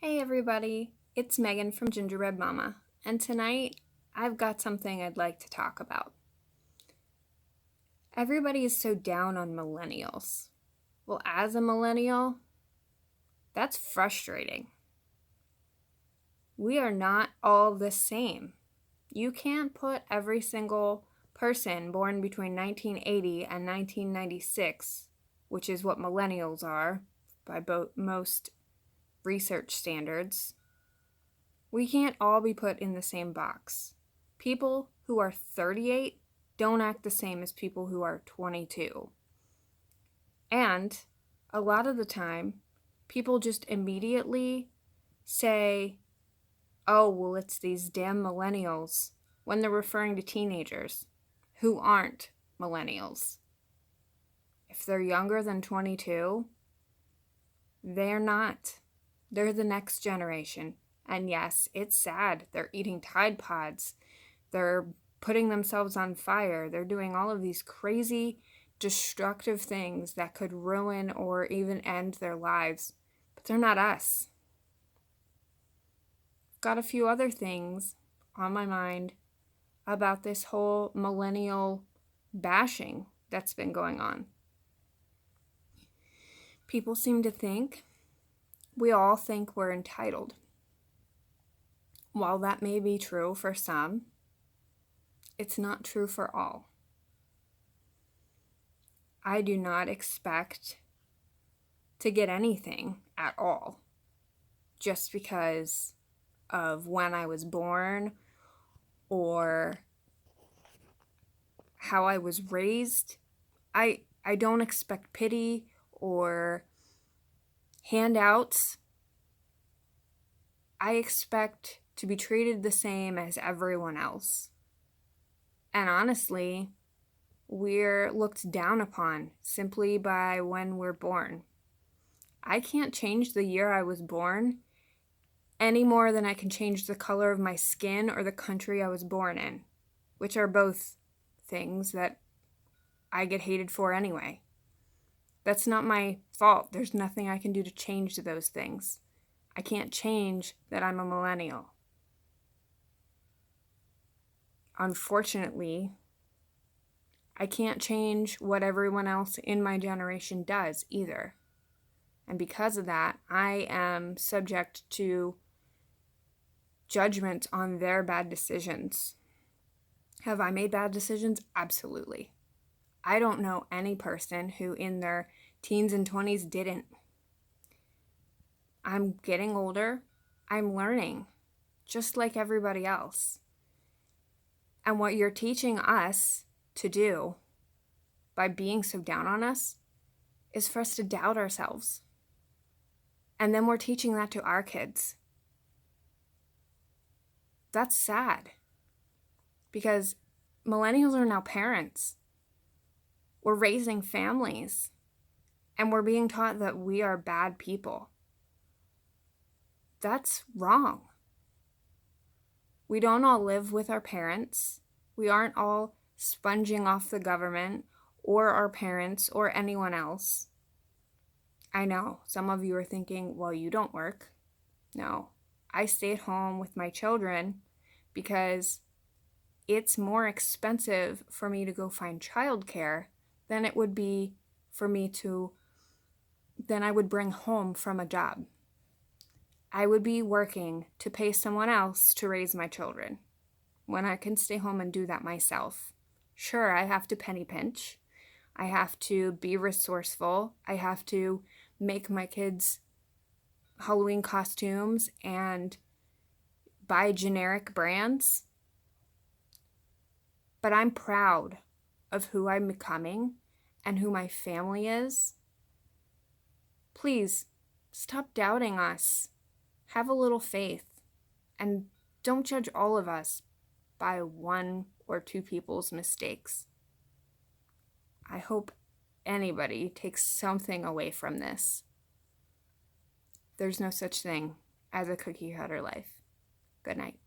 Hey everybody, it's Megan from Gingerbread Mama, and tonight I've got something I'd like to talk about. Everybody is so down on millennials. Well, as a millennial, that's frustrating. We are not all the same. You can't put every single person born between 1980 and 1996, which is what millennials are by most research standards. We can't all be put in the same box. People who are 38 don't act the same as people who are 22. And a lot of the time, people just immediately say, oh, well, it's these damn millennials, when they're referring to teenagers who aren't millennials. If they're younger than 22, they're not. They're the next generation. And yes, it's sad. They're eating Tide Pods. They're putting themselves on fire. They're doing all of these crazy, destructive things that could ruin or even end their lives. But they're not us. Got a few other things on my mind about this whole millennial bashing that's been going on. People seem to think, we all think we're entitled. While that may be true for some, it's not true for all. I do not expect to get anything at all just because of when I was born or how I was raised. I don't expect pity or handouts. I expect to be treated the same as everyone else. And honestly, we're looked down upon simply by when we're born. I can't change the year I was born any more than I can change the color of my skin or the country I was born in, which are both things that I get hated for anyway. That's not my fault. There's nothing I can do to change those things. I can't change that I'm a millennial. Unfortunately, I can't change what everyone else in my generation does either. And because of that, I am subject to judgment on their bad decisions. Have I made bad decisions? Absolutely. I don't know any person who in their teens and 20s didn't. I'm getting older. I'm learning, just like everybody else. And what you're teaching us to do by being so down on us is for us to doubt ourselves. And then we're teaching that to our kids. That's sad because millennials are now parents. We're raising families and we're being taught that we are bad people. That's wrong. We don't all live with our parents. We aren't all sponging off the government or our parents or anyone else. I know some of you are thinking, well, you don't work. No, I stay at home with my children because it's more expensive for me to go find childcare than it would be for me than I would bring home from a job. I would be working to pay someone else to raise my children when I can stay home and do that myself. Sure, I have to penny pinch. I have to be resourceful. I have to make my kids Halloween costumes and buy generic brands. But I'm proud of who I'm becoming and who my family is. Please, stop doubting us. Have a little faith. And don't judge all of us by one or two people's mistakes. I hope anybody takes something away from this. There's no such thing as a cookie cutter life. Good night.